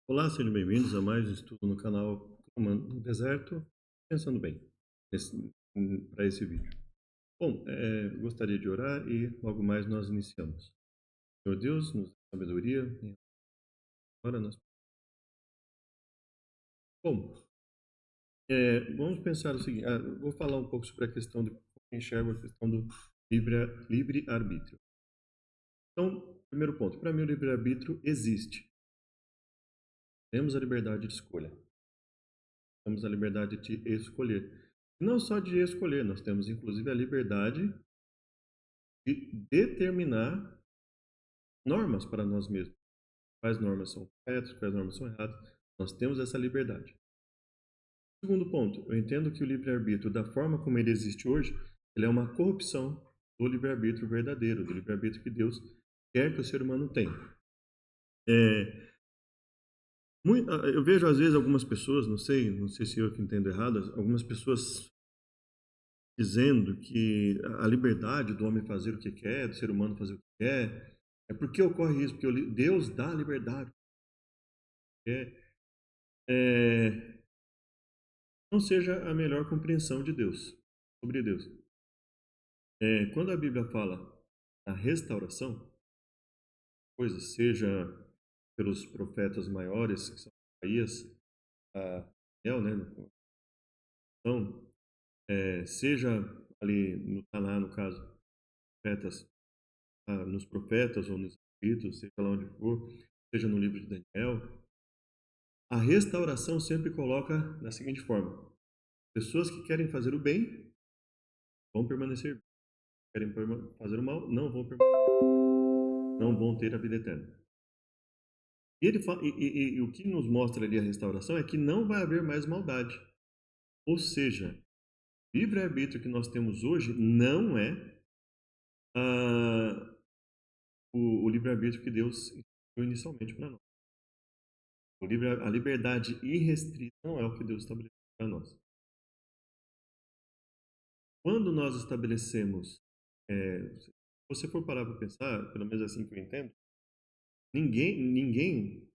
Olá, sejam bem-vindos a mais um estudo no canal Comando no Deserto, pensando bem para esse vídeo. Bom, gostaria de orar e logo mais nós iniciamos. Senhor Deus, nos dê sabedoria e agora nós. Bom, vamos pensar o seguinte: vou falar um pouco sobre a questão de como eu enxergo a questão do livre-arbítrio. Então, primeiro ponto: para mim, o livre-arbítrio existe. Temos a liberdade de escolha, temos a liberdade de escolher. E não só de escolher, nós temos inclusive a liberdade de determinar normas para nós mesmos. Quais normas são corretas, quais normas são erradas. Nós temos essa liberdade. Segundo ponto, eu entendo que o livre-arbítrio, da forma como ele existe hoje, ele é uma corrupção do livre-arbítrio verdadeiro, do livre-arbítrio que Deus quer que o ser humano tenha. Eu vejo às vezes algumas pessoas, não sei se eu que entendo errado, algumas pessoas dizendo que a liberdade do homem fazer o que quer, do ser humano fazer o que quer, é porque ocorre isso, porque Deus dá liberdade. É, não seja a melhor compreensão de Deus, sobre Deus. Quando a Bíblia fala da restauração, coisas, seja pelos profetas maiores, que são Isaías, Daniel, né? Então, seja ali no Taná, no caso, profetas, nos profetas ou nos escritos, seja lá onde for, seja no livro de Daniel, a restauração sempre coloca da seguinte forma: pessoas que querem fazer o bem vão permanecer, querem fazer o mal não vão ter a vida eterna. E, e o que nos mostra ali a restauração é que não vai haver mais maldade. Ou seja, o livre-arbítrio que nós temos hoje não é ah, o livre-arbítrio que Deus deu inicialmente para nós. A liberdade irrestrita não é o que Deus estabeleceu para nós. Quando nós estabelecemos, se você for parar para pensar, pelo menos assim que eu entendo, ninguém,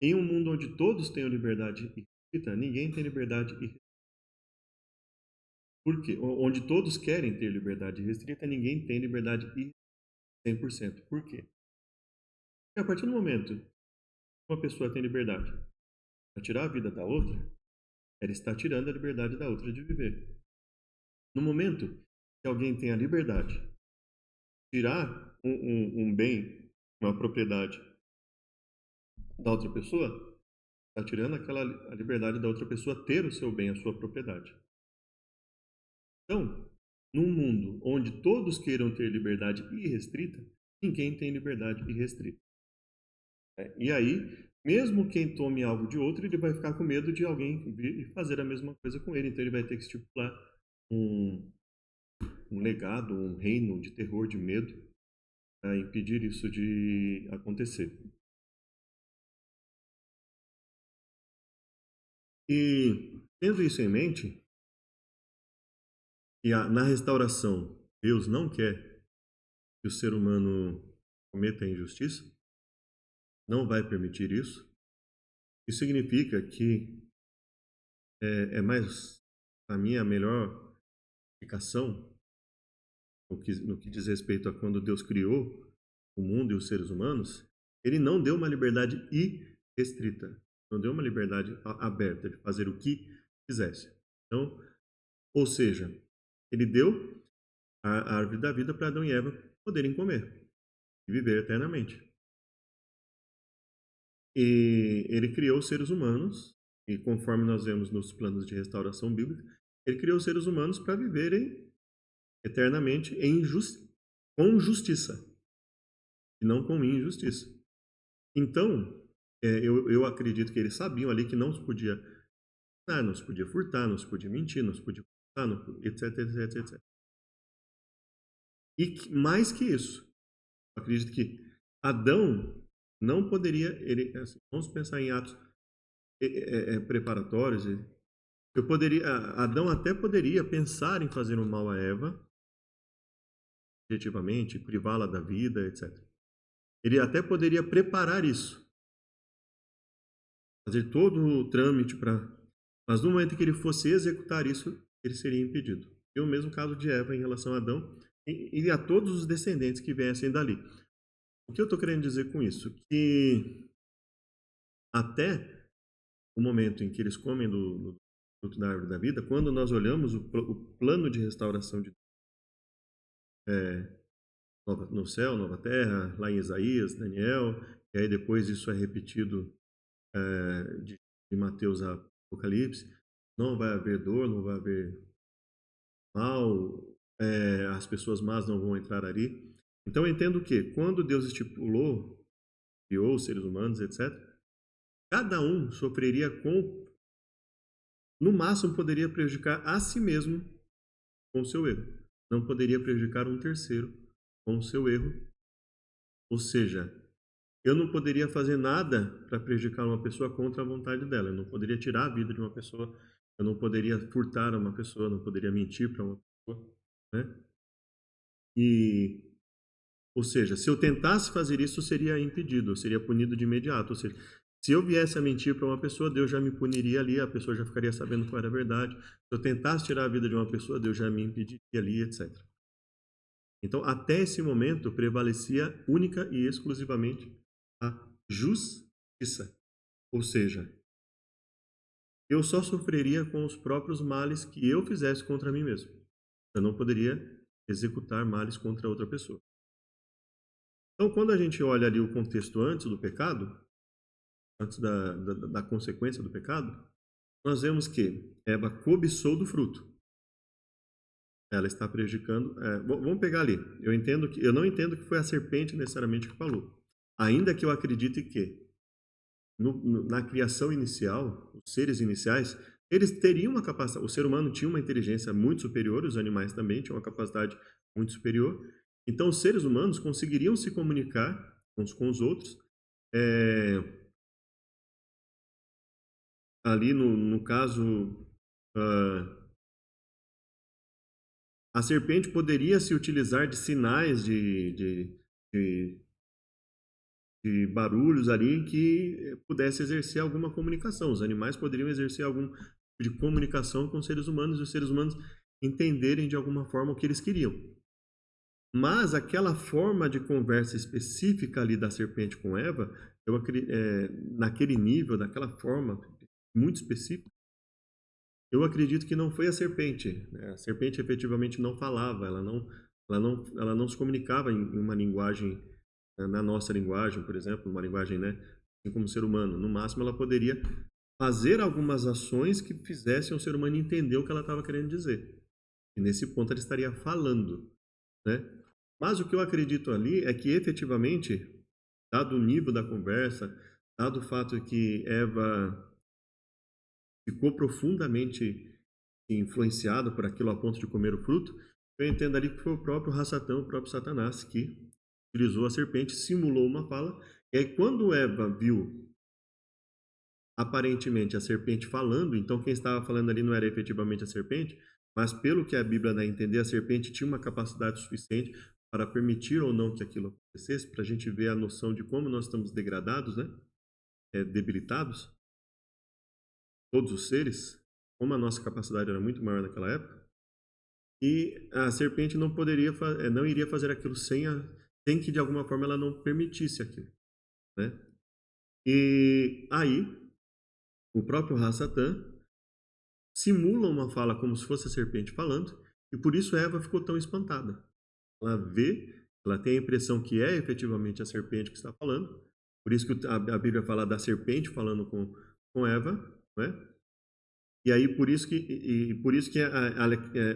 em um mundo onde todos tenham liberdade irrestrita, ninguém tem liberdade irrestrita. Por quê? Onde todos querem ter liberdade irrestrita, ninguém tem liberdade irrestrita 100%. Por quê? Porque a partir do momento que uma pessoa tem liberdade para tirar a vida da outra, ela está tirando a liberdade da outra de viver. No momento que alguém tem a liberdade de tirar um bem, uma propriedade da outra pessoa, está tirando a liberdade da outra pessoa ter o seu bem, a sua propriedade. Então, num mundo onde todos queiram ter liberdade irrestrita, ninguém tem liberdade irrestrita. E aí, mesmo quem tome algo de outro, ele vai ficar com medo de alguém vir e fazer a mesma coisa com ele. Então, ele vai ter que estipular um, um legado, um reino de terror, de medo, para impedir isso de acontecer. E, tendo isso em mente, e na restauração, Deus não quer que o ser humano cometa injustiça, não vai permitir isso. Isso significa que mais, para mim, a melhor explicação no que diz respeito a quando Deus criou o mundo e os seres humanos, ele não deu uma liberdade irrestrita, não deu uma liberdade aberta de fazer o que quisesse. Então, ou seja, ele deu a árvore da vida para Adão e Eva poderem comer e viver eternamente. E ele criou os seres humanos, e conforme nós vemos nos planos de restauração bíblica, ele criou os seres humanos para viverem eternamente com justiça, e não com injustiça. Então, eu acredito que eles sabiam ali que não se podia furtar, não se podia mentir, não se podia etc, etc, etc. E mais que isso, eu acredito que Adão não poderia, assim, vamos pensar em atos preparatórios. Adão até poderia pensar em fazer um mal a Eva, objetivamente, privá-la da vida, etc. Ele até poderia preparar isso. fazer todo o trâmite para. Mas no momento em que ele fosse executar isso, ele seria impedido. E o mesmo caso de Eva em relação a Adão e a todos os descendentes que viessem dali. O que eu estou querendo dizer com isso? Que até o momento em que eles comem do fruto da árvore da vida, quando nós olhamos o plano de restauração de é, no céu, nova terra, lá em Isaías, Daniel, e aí depois isso é repetido de Mateus a Apocalipse, não vai haver dor, não vai haver mal, as pessoas más não vão entrar ali. Então eu entendo que quando Deus estipulou, criou os seres humanos, etc., cada um sofreria com, no máximo poderia prejudicar a si mesmo com o seu erro. Não poderia prejudicar um terceiro com o seu erro. Ou seja, eu não poderia fazer nada para prejudicar uma pessoa contra a vontade dela. Eu não poderia tirar a vida de uma pessoa. Eu não poderia furtar uma pessoa. Eu não poderia mentir para uma pessoa, né? E, ou seja, se eu tentasse fazer isso, eu seria impedido, eu seria punido de imediato. Ou seja, se eu viesse a mentir para uma pessoa, Deus já me puniria ali, a pessoa já ficaria sabendo qual era a verdade. Se eu tentasse tirar a vida de uma pessoa, Deus já me impediria ali, etc. Então, até esse momento, prevalecia única e exclusivamente a justiça. Ou seja, eu só sofreria com os próprios males que eu fizesse contra mim mesmo. Eu não poderia executar males contra outra pessoa. Então, quando a gente olha ali o contexto antes do pecado, antes da consequência do pecado, nós vemos que Eva cobiçou do fruto. Ela está prejudicando. Vamos pegar ali. Eu não entendo que foi a serpente necessariamente que falou. Ainda que eu acredite que na criação inicial, os seres iniciais, eles teriam uma capacidade. O ser humano tinha uma inteligência muito superior, os animais também tinham uma capacidade muito superior. Então, os seres humanos conseguiriam se comunicar uns com os outros. É, ali no caso, ah, a serpente poderia se utilizar de sinais de, de barulhos ali que pudesse exercer alguma comunicação. Os animais poderiam exercer algum tipo de comunicação com os seres humanos e os seres humanos entenderem de alguma forma o que eles queriam. Mas aquela forma de conversa específica ali da serpente com Eva, naquele nível, daquela forma muito específica, eu acredito que não foi a serpente, né? A serpente efetivamente não falava, ela não se comunicava em uma linguagem, na nossa linguagem, por exemplo, uma linguagem, né, assim como o ser humano. No máximo, ela poderia fazer algumas ações que fizessem o ser humano entender o que ela estava querendo dizer. E nesse ponto ela estaria falando, né? Mas o que eu acredito ali é que efetivamente, dado o nível da conversa, dado o fato de que Eva ficou profundamente influenciado por aquilo a ponto de comer o fruto, eu entendo ali que foi o próprio Rassatã, o próprio Satanás, que utilizou a serpente, simulou uma fala, e aí quando Eva viu aparentemente a serpente falando, então quem estava falando ali não era efetivamente a serpente, mas pelo que a Bíblia dá a entender, a serpente tinha uma capacidade suficiente para permitir ou não que aquilo acontecesse, para a gente ver a noção de como nós estamos degradados, né? Debilitados, todos os seres, como a nossa capacidade era muito maior naquela época, e a serpente não poderia, não iria fazer aquilo sem que de alguma forma ela não permitisse aquilo, né? E aí o próprio Hassatã simula uma fala como se fosse a serpente falando, e por isso Eva ficou tão espantada. Ela vê, ela tem a impressão que é efetivamente a serpente que está falando, por isso que a Bíblia fala da serpente falando com Eva, né? E aí por isso que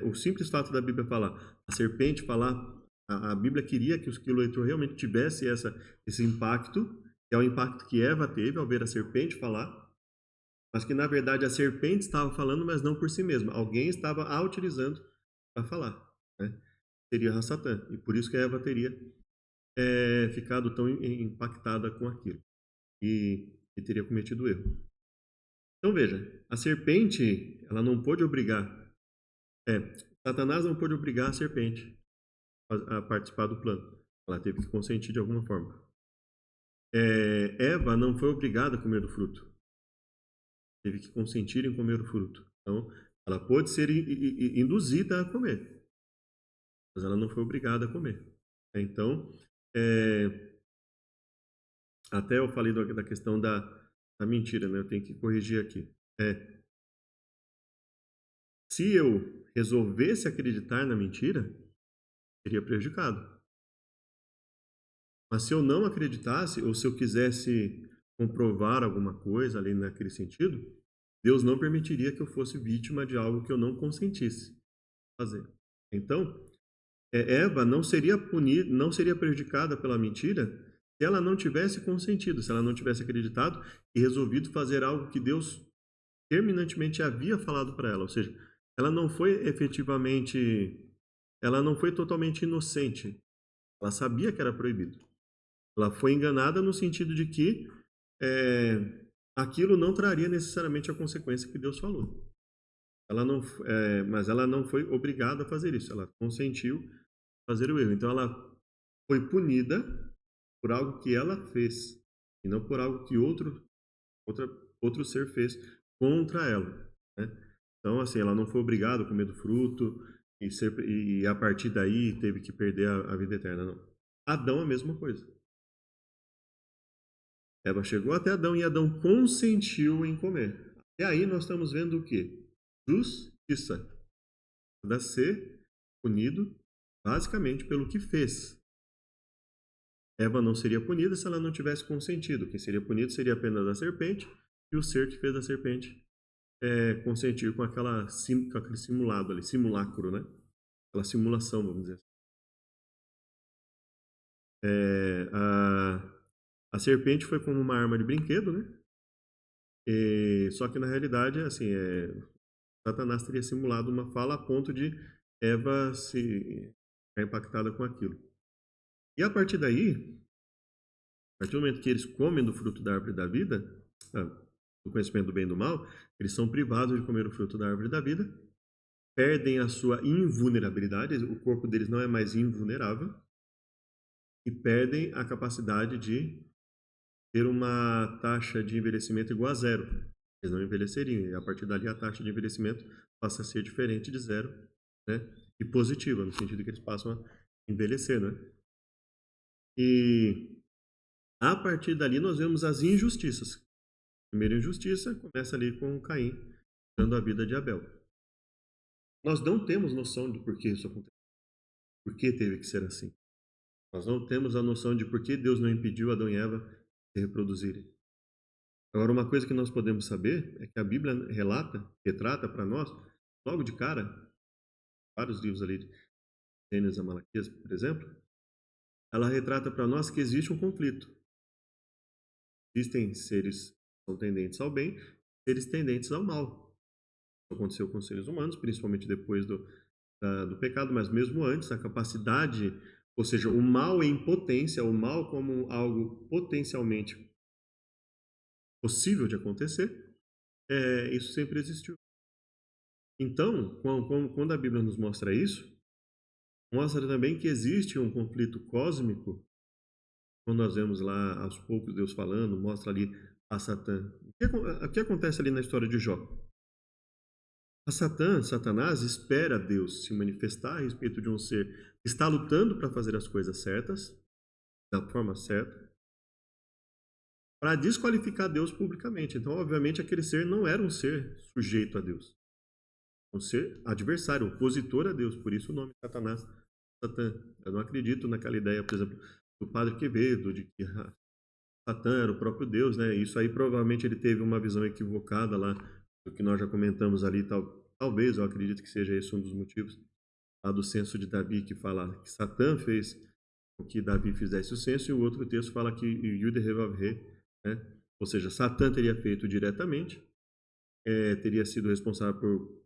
o simples fato da Bíblia falar, a serpente falar, a Bíblia queria que o leitor realmente tivesse esse impacto, que é o impacto que Eva teve ao ver a serpente falar, mas que na verdade a serpente estava falando, mas não por si mesma. Alguém estava a utilizando para falar, né? Seria Satã. E por isso que Eva teria ficado tão impactada com aquilo e teria cometido o erro. Então veja, a serpente, ela não pôde obrigar, Satanás não pôde obrigar a serpente a participar do plano. Ela teve que consentir de alguma forma. Eva não foi obrigada a comer do fruto. teve que consentir em comer o fruto. Então, ela pôde ser induzida a comer, mas ela não foi obrigada a comer. Então, é, até eu falei da questão da mentira, né? Eu tenho que corrigir aqui. Se eu resolvesse acreditar na mentira, seria prejudicado. Mas se eu não acreditasse, ou se eu quisesse comprovar alguma coisa ali naquele sentido, Deus não permitiria que eu fosse vítima de algo que eu não consentisse fazer. Então, Eva não seria punida, não seria prejudicada pela mentira se ela não tivesse consentido, se ela não tivesse acreditado e resolvido fazer algo que Deus terminantemente havia falado para ela. Ou seja, ela não foi efetivamente, ela não foi totalmente inocente. Ela sabia que era proibido. Ela foi enganada no sentido de que aquilo não traria necessariamente a consequência que Deus falou. Ela não, mas ela não foi obrigada a fazer isso. Ela consentiu fazer o erro. Então ela foi punida por algo que ela fez e não por algo que outro ser fez contra ela, né? Então assim, ela não foi obrigada a comer do fruto e a partir daí teve que perder a vida eterna, não. Adão a mesma coisa. Eva chegou até Adão e Adão consentiu em comer. E aí nós estamos vendo o quê? Justiça. Para ser punido basicamente pelo que fez. Eva não seria punida se ela não tivesse consentido. Quem seria punido seria apenas a serpente e o ser que fez a serpente consentir com com aquele simulado ali, simulacro, né? Aquela simulação, vamos dizer assim. A serpente foi como uma arma de brinquedo, né? Só que na realidade, assim, Satanás teria simulado uma fala a ponto de Eva se ficar impactada com aquilo. E a partir daí, a partir do momento que eles comem do fruto da árvore da vida, do conhecimento do bem e do mal, eles são privados de comer o fruto da árvore da vida, perdem a sua invulnerabilidade, o corpo deles não é mais invulnerável, e perdem a capacidade de ter uma taxa de envelhecimento igual a zero. Eles não envelheceriam, e a partir dali a taxa de envelhecimento passa a ser diferente de zero, né? E positiva, no sentido que eles passam a envelhecer, né? E a partir dali nós vemos as injustiças. A primeira injustiça começa ali com Caim, dando a vida de Abel. Nós não temos noção de por que isso aconteceu, por que teve que ser assim. Nós não temos a noção de por que Deus não impediu Adão e Eva de se reproduzirem. Agora, uma coisa que nós podemos saber é que a Bíblia retrata para nós, logo de cara, vários livros ali, Gênesis a Malaquias, por exemplo, ela retrata para nós que existe um conflito. Existem seres que são tendentes ao bem, seres tendentes ao mal. Isso aconteceu com os seres humanos, principalmente depois do pecado, mas mesmo antes, a capacidade, ou seja, o mal em potência, o mal como algo potencialmente possível de acontecer, isso sempre existiu. Então, quando a Bíblia nos mostra isso, mostra também que existe um conflito cósmico, quando nós vemos lá aos poucos Deus falando, mostra ali a Satã. O que acontece ali na história de Jó? Satanás, espera Deus se manifestar a respeito de um ser que está lutando para fazer as coisas certas, da forma certa, para desqualificar Deus publicamente. Então, obviamente, aquele ser não era um ser sujeito a Deus. Um ser adversário, opositor a Deus. Por isso o nome Satanás, Satã. Eu não acredito naquela ideia, por exemplo, do Padre Quevedo, de que Satã era o próprio Deus, né? Isso aí provavelmente ele teve uma visão equivocada lá do que nós já comentamos ali, talvez, eu acredito que seja esse um dos motivos, lá do censo de Davi, que fala que Satã fez com que Davi fizesse o censo, e o outro texto fala que Yude Revavre, né? Ou seja, Satã teria feito diretamente, teria sido responsável por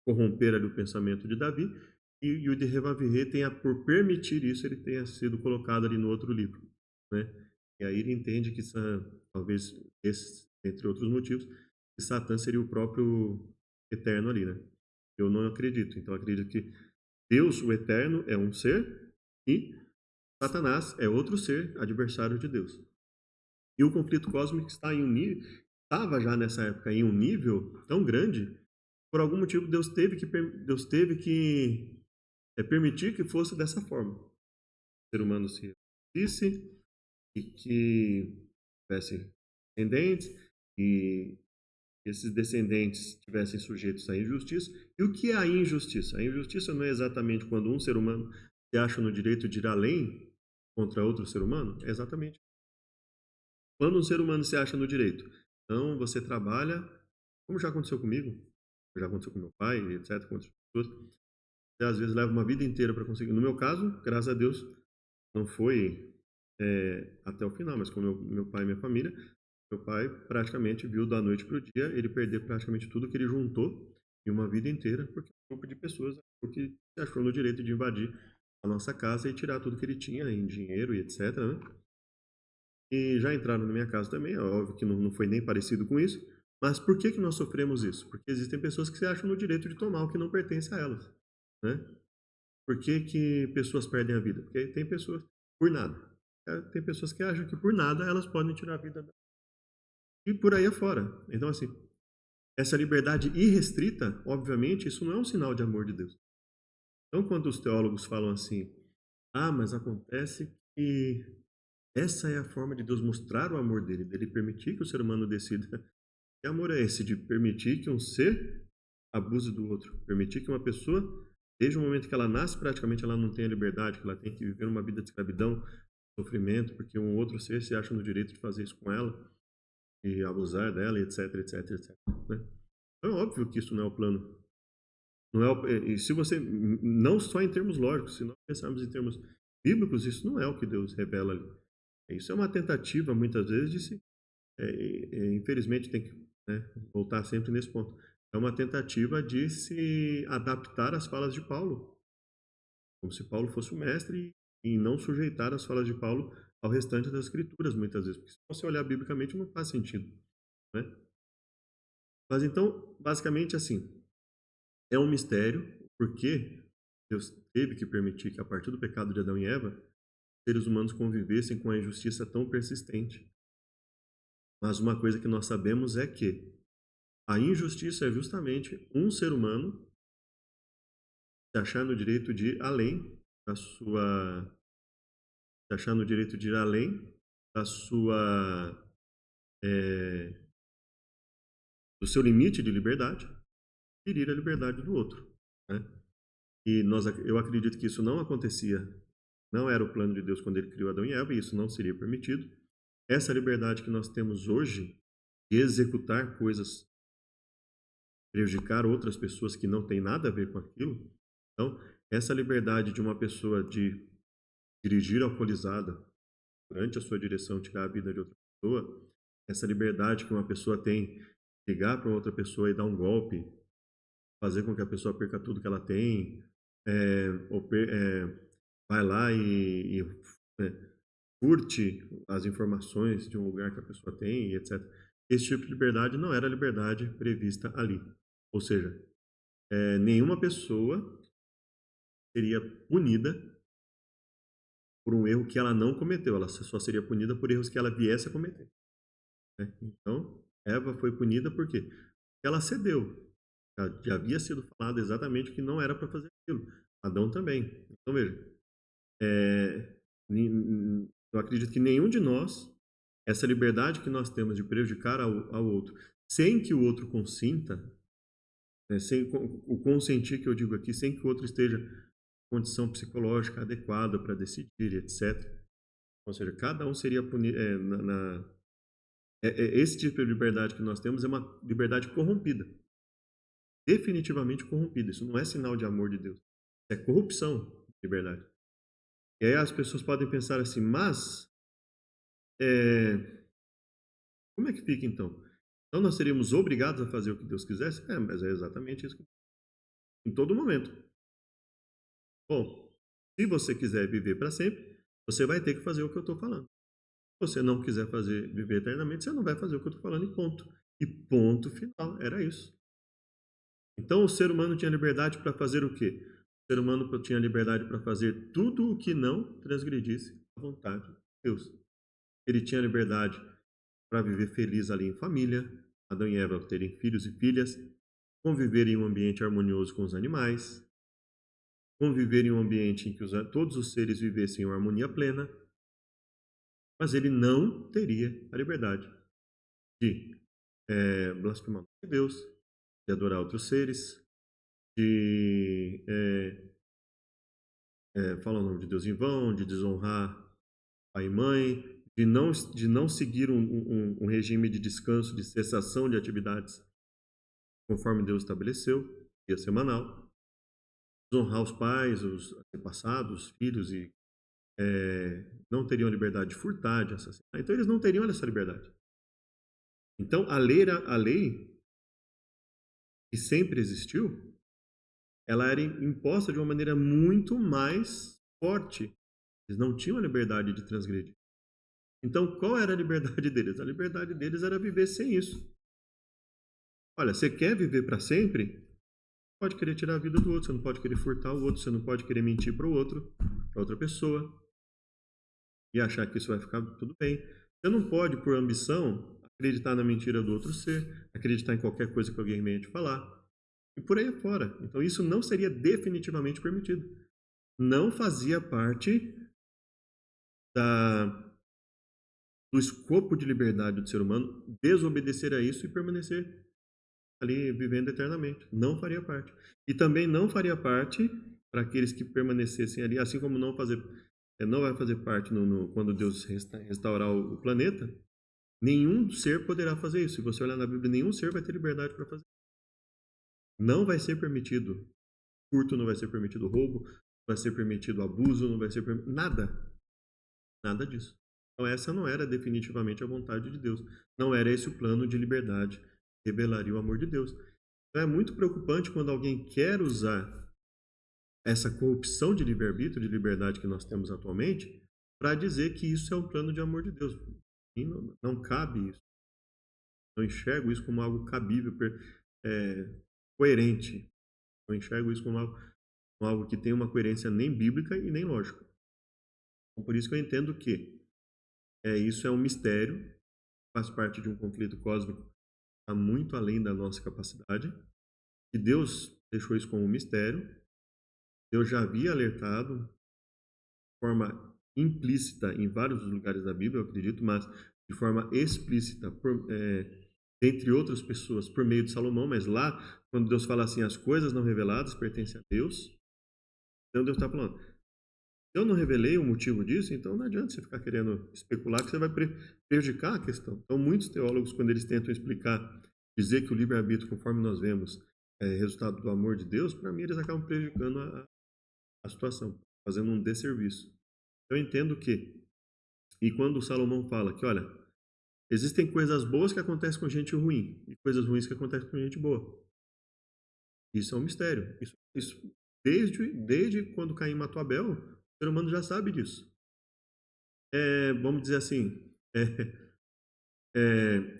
corromper ali o pensamento de Davi, e Yude Revavre tenha, por permitir isso, ele tenha sido colocado ali no outro livro, né? E aí ele entende que, talvez, entre outros motivos, que Satã seria o próprio Eterno ali, né? Eu não acredito. Então, eu acredito que Deus, o Eterno, é um ser e Satanás é outro ser adversário de Deus. E o conflito cósmico está em estava já nessa época em um nível tão grande, por algum motivo Deus teve que permitir que fosse dessa forma. O ser humano se reproduzisse e que tivesse descendentes, e esses descendentes estivessem sujeitos à injustiça. E o que é a injustiça? A injustiça não é exatamente quando um ser humano se acha no direito de ir além contra outro ser humano? É exatamente quando um ser humano se acha no direito. Então, você trabalha, como já aconteceu comigo, já aconteceu com meu pai, etc., com outras pessoas, você às vezes leva uma vida inteira para conseguir. No meu caso, graças a Deus, não foi até o final, mas com meu pai e minha família, meu pai praticamente viu da noite para o dia ele perder praticamente tudo que ele juntou em uma vida inteira, porque um grupo de pessoas achou que se achou no direito de invadir a nossa casa e tirar tudo que ele tinha em dinheiro e etc., né? E já entraram na minha casa também, é óbvio que não foi nem parecido com isso, mas por que que nós sofremos isso? Porque existem pessoas que se acham no direito de tomar o que não pertence a elas, né? Por que que pessoas perdem a vida? Porque tem pessoas por nada. Tem pessoas que acham que por nada elas podem tirar a vida e por aí afora. Então, assim, essa liberdade irrestrita, obviamente, isso não é um sinal de amor de Deus. Então, quando os teólogos falam assim, mas acontece que essa é a forma de Deus mostrar o amor dele, dele permitir que o ser humano decida. Que amor é esse de permitir que um ser abuse do outro? Permitir que uma pessoa, desde o momento que ela nasce, praticamente ela não tenha liberdade, que ela tem que viver uma vida de escravidão, sofrimento, porque um outro ser se acha no direito de fazer isso com ela e abusar dela, etc, etc, etc. Né? Então é óbvio que isso não é o plano. Não é e se você, não só em termos lógicos, se nós pensarmos em termos bíblicos, isso não é o que Deus revela ali. Isso é uma tentativa, muitas vezes, de se infelizmente tem que, né, voltar sempre nesse ponto. É uma tentativa de se adaptar às falas de Paulo, como se Paulo fosse o mestre e não sujeitar as falas de Paulo ao restante das escrituras, muitas vezes. Porque se você olhar biblicamente não faz sentido, né? Mas então, basicamente assim, é um mistério porque Deus teve que permitir que a partir do pecado de Adão e Eva, seres humanos convivessem com a injustiça tão persistente. Mas uma coisa que nós sabemos é que a injustiça é justamente um ser humano se achar no direito de ir além da sua, se achar no direito de ir além da sua, eh, do seu limite de liberdade, ferir a liberdade do outro, né? E eu acredito que isso não acontecia, não era o plano de Deus quando ele criou Adão e Eva, e isso não seria permitido. Essa liberdade que nós temos hoje de executar coisas, prejudicar outras pessoas que não têm nada a ver com aquilo. Então, essa liberdade de uma pessoa de dirigir alcoolizada durante a sua direção, tirar a vida de outra pessoa, essa liberdade que uma pessoa tem de ligar para outra pessoa e dar um golpe, fazer com que a pessoa perca tudo que ela tem, vai lá e curte as informações de um lugar que a pessoa tem, etc. Esse tipo de liberdade não era a liberdade prevista ali. Ou seja, nenhuma pessoa seria punida por um erro que ela não cometeu, ela só seria punida por erros que ela viesse a cometer, né? Então, Eva foi punida por quê? Porque ela cedeu. Já havia sido falado exatamente que não era para fazer aquilo. Adão também. Então, veja, é, eu acredito que nenhum de nós, essa liberdade que nós temos de prejudicar ao outro, sem que o outro consinta, né, sem o consentir que eu digo aqui, sem que o outro esteja em condição psicológica adequada para decidir, etc. Ou seja, cada um seria punido. Esse tipo de liberdade que nós temos é uma liberdade corrompida, definitivamente corrompida. Isso não é sinal de amor de Deus, é corrupção de liberdade. E aí as pessoas podem pensar assim, mas é, como é que fica então? Então nós seríamos obrigados a fazer o que Deus quisesse? Mas é exatamente isso. Em todo momento. Bom, se você quiser viver para sempre, você vai ter que fazer o que eu estou falando. Se você não quiser viver eternamente, você não vai fazer o que eu estou falando e ponto. E ponto final. Era isso. Então o ser humano tinha liberdade para fazer o quê? O ser humano tinha liberdade para fazer tudo o que não transgredisse a vontade de Deus. Ele tinha liberdade para viver feliz ali em família, Adão e Eva terem filhos e filhas, conviver em um ambiente harmonioso com os animais, conviver em um ambiente em que todos os seres vivessem em harmonia plena, mas ele não teria a liberdade de blasfemar de Deus, de adorar outros seres, de falar o nome de Deus em vão, de desonrar pai e mãe, de não seguir um regime de descanso, de cessação de atividades conforme Deus estabeleceu, dia semanal, desonrar os pais, os antepassados, os filhos, e não teriam a liberdade de furtar, de assassinar. Então eles não teriam essa liberdade. Então a lei que sempre existiu, ela era imposta de uma maneira muito mais forte. Eles não tinham a liberdade de transgredir. Então, qual era a liberdade deles? A liberdade deles era viver sem isso. Olha, você quer viver para sempre? Pode querer tirar a vida do outro, você não pode querer furtar o outro, você não pode querer mentir para o outro, para outra pessoa, e achar que isso vai ficar tudo bem. Você não pode, por ambição, acreditar na mentira do outro ser, acreditar em qualquer coisa que alguém venha te falar, e por aí fora. Então, isso não seria definitivamente permitido. Não fazia parte da do escopo de liberdade do ser humano desobedecer a isso e permanecer ali vivendo eternamente. Não faria parte. E também não faria parte para aqueles que permanecessem ali, assim como não vai fazer parte quando Deus restaurar o planeta. Nenhum ser poderá fazer isso. Se você olhar na Bíblia, nenhum ser vai ter liberdade para fazer. Não vai ser permitido furto, não vai ser permitido roubo, não vai ser permitido abuso, não vai ser permitido nada. Nada disso. Então essa não era definitivamente a vontade de Deus. Não era esse o plano de liberdade que revelaria o amor de Deus. Então é muito preocupante quando alguém quer usar essa corrupção de livre-arbítrio, de liberdade que nós temos atualmente, para dizer que isso é um plano de amor de Deus. E não cabe isso. Não enxergo isso como algo cabível, coerente. Não enxergo isso como algo que tem uma coerência nem bíblica e nem lógica. Então, por isso que eu entendo que isso é um mistério, faz parte de um conflito cósmico, está muito além da nossa capacidade, que Deus deixou isso como um mistério. Deus já havia alertado de forma implícita em vários lugares da Bíblia, eu acredito, mas de forma explícita, entre outras pessoas, por meio de Salomão. Mas lá, quando Deus fala assim, as coisas não reveladas pertencem a Deus, então Deus está falando, se eu não revelei o motivo disso, então não adianta você ficar querendo especular que você vai prejudicar a questão. Então, muitos teólogos, quando eles tentam explicar, dizer que o livre-arbítrio, conforme nós vemos, é resultado do amor de Deus, para mim eles acabam prejudicando a situação, fazendo um desserviço. Eu entendo que, e quando o Salomão fala que, olha, existem coisas boas que acontecem com gente ruim e coisas ruins que acontecem com gente boa. Isso é um mistério. Isso desde quando Caim matou Abel, o ser humano já sabe disso. Vamos dizer assim,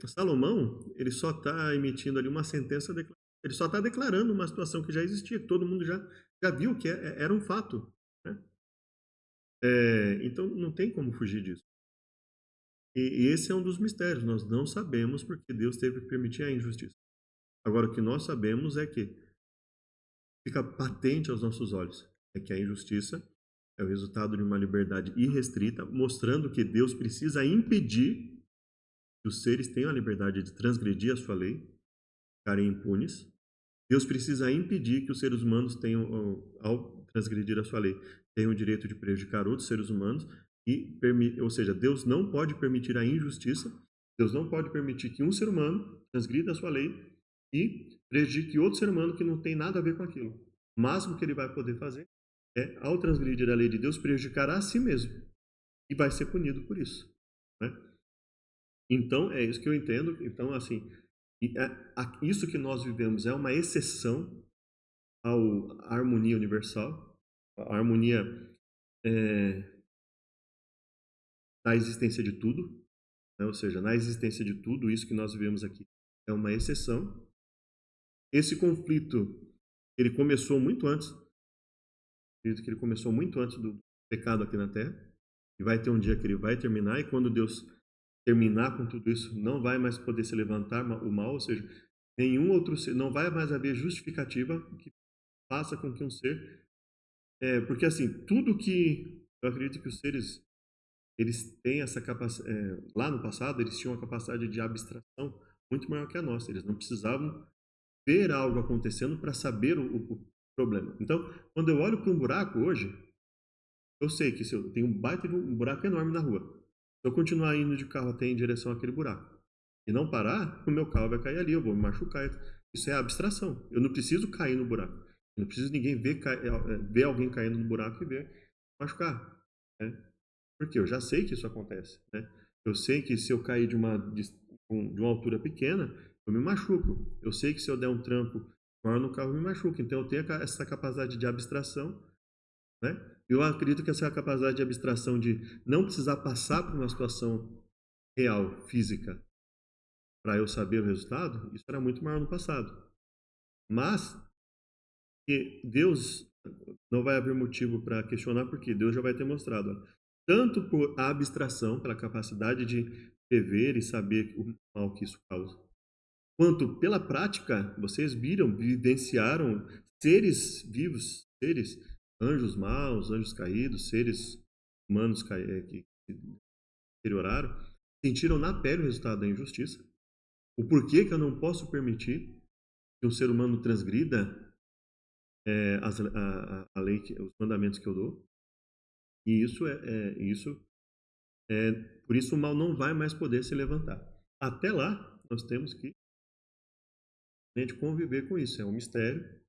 Salomão, ele só está emitindo ali uma sentença, ele só está declarando uma situação que já existia, que todo mundo já viu que era um fato, né? Então não tem como fugir disso. E esse é um dos mistérios, nós não sabemos porque Deus teve que permitir a injustiça. Agora, o que nós sabemos é que fica patente aos nossos olhos, é que a injustiça é o resultado de uma liberdade irrestrita, mostrando que Deus precisa impedir que os seres tenham a liberdade de transgredir a sua lei, ficarem impunes. Deus precisa impedir que os seres humanos tenham, ao transgredir a sua lei, tenham o direito de prejudicar outros seres humanos, ou seja, Deus não pode permitir a injustiça, Deus não pode permitir que um ser humano transgrida a sua lei e prejudique outro ser humano que não tem nada a ver com aquilo. O máximo que ele vai poder fazer é, ao transgredir a lei de Deus, prejudicar a si mesmo e vai ser punido por isso, né? Então, é isso que eu entendo. Então, assim, isso que nós vivemos é uma exceção à harmonia universal, à harmonia é, da existência de tudo, né? Ou seja, na existência de tudo, isso que nós vivemos aqui é uma exceção. Esse conflito, ele começou muito antes, acredito que ele começou muito antes do pecado aqui na Terra, e vai ter um dia que ele vai terminar, e quando Deus terminar com tudo isso, não vai mais poder se levantar o mal, ou seja, nenhum outro ser, não vai mais haver justificativa que faça com que um ser, porque assim, tudo que eu acredito que os seres eles têm essa capacidade, lá no passado eles tinham uma capacidade de abstração muito maior que a nossa, eles não precisavam ver algo acontecendo para saber o problema. Então, quando eu olho para um buraco hoje, eu sei que se eu tenho um baita de um buraco enorme na rua, se eu continuar indo de carro até em direção àquele buraco e não parar, o meu carro vai cair ali, eu vou me machucar. Isso é abstração. Eu não preciso cair no buraco. Eu não preciso ninguém ver alguém caindo no buraco e ver machucar, né? Porque eu já sei que isso acontece, né? Eu sei que se eu cair de uma altura pequena, eu me machuco. Eu sei que se eu der um tranco maior no carro, eu me machuco. Então eu tenho essa capacidade de abstração, né? Eu acredito que essa capacidade de abstração de não precisar passar por uma situação real, física, para eu saber o resultado, isso era muito maior no passado. Mas que Deus não vai haver motivo para questionar, porque Deus já vai ter mostrado, ó, tanto por abstração, pela capacidade de prever e saber o mal que isso causa, quanto pela prática, vocês viram, vivenciaram seres vivos, seres, anjos maus, anjos caídos, seres humanos que deterioraram, sentiram na pele o resultado da injustiça. O porquê que eu não posso permitir que um ser humano transgrida a lei, os mandamentos que eu dou. E por isso o mal não vai mais poder se levantar. Até lá, nós temos que conviver com isso. É um mistério.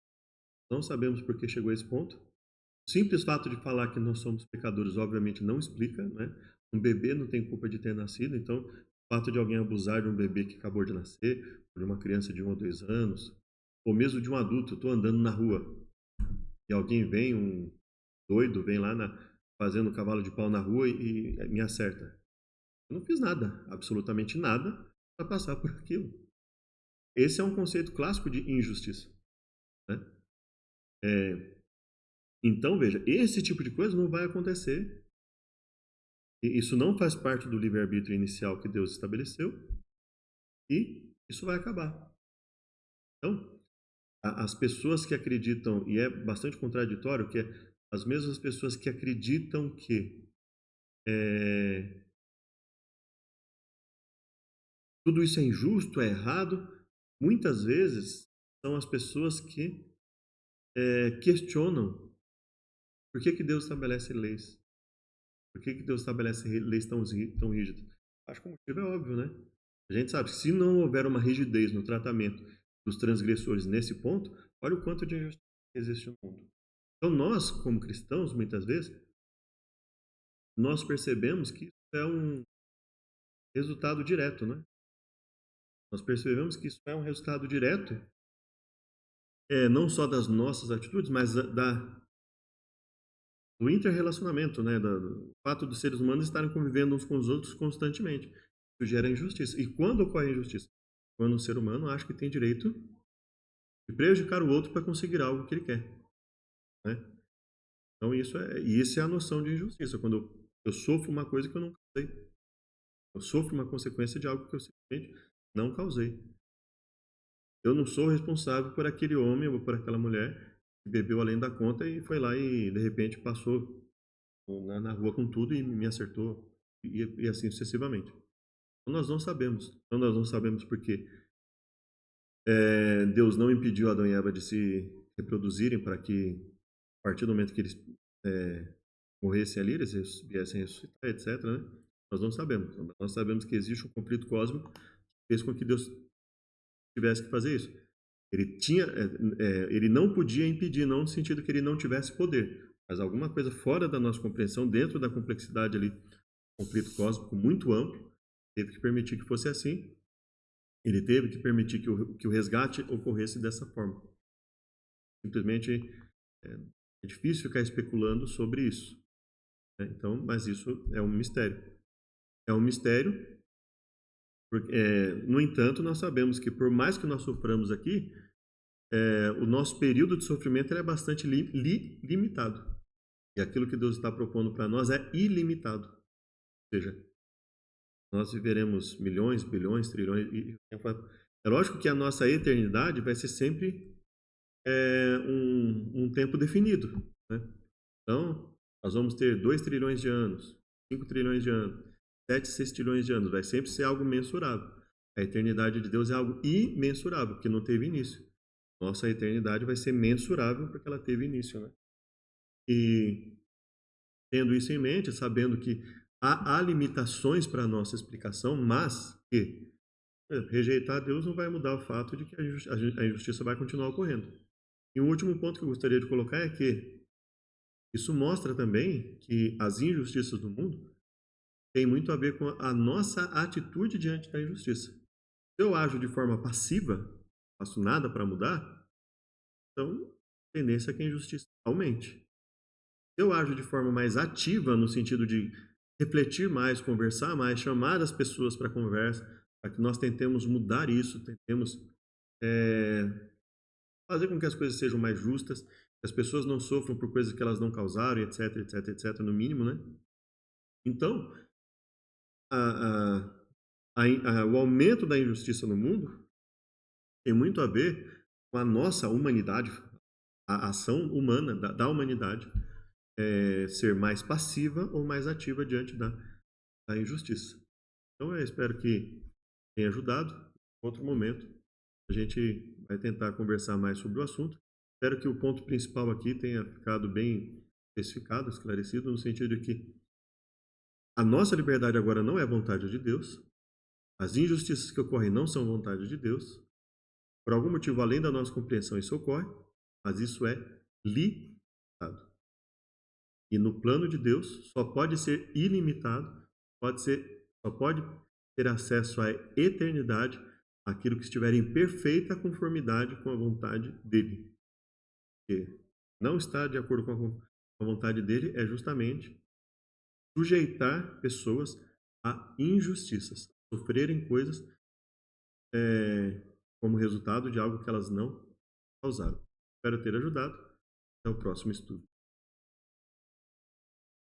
Não sabemos por que chegou a esse ponto. O simples fato de falar que nós somos pecadores, obviamente, não explica, né? Um bebê não tem culpa de ter nascido, então o fato de alguém abusar de um bebê que acabou de nascer, ou de uma criança de 1 ou 2 anos, ou mesmo de um adulto, eu estou andando na rua e alguém vem, um doido, vem lá fazendo cavalo de pau na rua e me acerta. Eu não fiz nada, absolutamente nada, para passar por aquilo. Esse é um conceito clássico de injustiça, né? Então, veja, esse tipo de coisa não vai acontecer. E isso não faz parte do livre-arbítrio inicial que Deus estabeleceu. E isso vai acabar. Então, as pessoas que acreditam, e é bastante contraditório, que as mesmas pessoas que acreditam que é, tudo isso é injusto, é errado, muitas vezes são as pessoas que questionam por que Deus estabelece leis. Por que Deus estabelece leis tão rígidas? Acho que o motivo é óbvio, né? A gente sabe que se não houver uma rigidez no tratamento dos transgressores nesse ponto, olha o quanto de injustiça existe no mundo. Então nós, como cristãos, muitas vezes, nós percebemos que isso é um resultado direto, né? Nós percebemos que isso é um resultado direto, não só das nossas atitudes, mas do interrelacionamento, né? Do fato dos seres humanos estarem convivendo uns com os outros constantemente. Isso gera injustiça. E quando ocorre injustiça? Quando o ser humano acha que tem direito de prejudicar o outro para conseguir algo que ele quer, né? Então isso é a noção de injustiça. Quando eu sofro uma coisa que eu não causei. Eu sofro uma consequência de algo que eu simplesmente não causei. Eu não sou responsável por aquele homem ou por aquela mulher que bebeu além da conta e foi lá e de repente passou na rua com tudo e me acertou e assim sucessivamente. Então nós não sabemos. Então nós não sabemos porque Deus não impediu Adão e Eva de se reproduzirem para que, a partir do momento que eles morressem ali, eles viessem a ressuscitar, etc., né? Nós não sabemos. Nós sabemos que existe um conflito cósmico que fez com que Deus tivesse que fazer isso. Ele não podia impedir, não no sentido que ele não tivesse poder, mas alguma coisa fora da nossa compreensão, dentro da complexidade ali, conflito cósmico muito amplo, teve que permitir que fosse assim. Ele teve que permitir que o resgate ocorresse dessa forma. Simplesmente é difícil ficar especulando sobre isso, né? Então, mas isso é um mistério. É um mistério. No entanto, nós sabemos que por mais que nós soframos aqui, o nosso período de sofrimento é bastante limitado. E aquilo que Deus está propondo para nós é ilimitado. Ou seja, nós viveremos milhões, bilhões, trilhões. É lógico que a nossa eternidade vai ser sempre um tempo definido, né? Então, nós vamos ter 2 trilhões de anos, 5 trilhões de anos, 7, 6 trilhões de anos. Vai sempre ser algo mensurável. A eternidade de Deus é algo imensurável, porque não teve início. Nossa eternidade vai ser mensurável porque ela teve início, né? E tendo isso em mente, sabendo que há limitações para a nossa explicação, mas que rejeitar Deus não vai mudar o fato de que a injustiça vai continuar ocorrendo. E o último ponto que eu gostaria de colocar é que isso mostra também que as injustiças do mundo têm muito a ver com a nossa atitude diante da injustiça. Se eu ajo de forma passiva, não faço nada para mudar, então a tendência é que a injustiça aumente. Se eu ajo de forma mais ativa, no sentido de refletir mais, conversar mais, chamar as pessoas para conversa, para que nós tentemos mudar isso, tentemos é, fazer com que as coisas sejam mais justas, que as pessoas não sofram por coisas que elas não causaram, etc, etc, etc, no mínimo, né? Então, a, o aumento da injustiça no mundo tem muito a ver com a nossa humanidade, a ação humana da humanidade ser mais passiva ou mais ativa diante da injustiça. Então, eu espero que tenha ajudado. Em outro momento, a gente vai tentar conversar mais sobre o assunto. Espero que o ponto principal aqui tenha ficado bem especificado, esclarecido, no sentido de que a nossa liberdade agora não é vontade de Deus, as injustiças que ocorrem não são vontade de Deus, por algum motivo além da nossa compreensão isso ocorre, mas isso é limitado. E no plano de Deus só pode ser ilimitado, só pode ter acesso à eternidade aquilo que estiver em perfeita conformidade com a vontade dele. Porque não estar de acordo com a vontade dele é justamente sujeitar pessoas a injustiças, sofrerem coisas como resultado de algo que elas não causaram. Espero ter ajudado. Até o próximo estudo.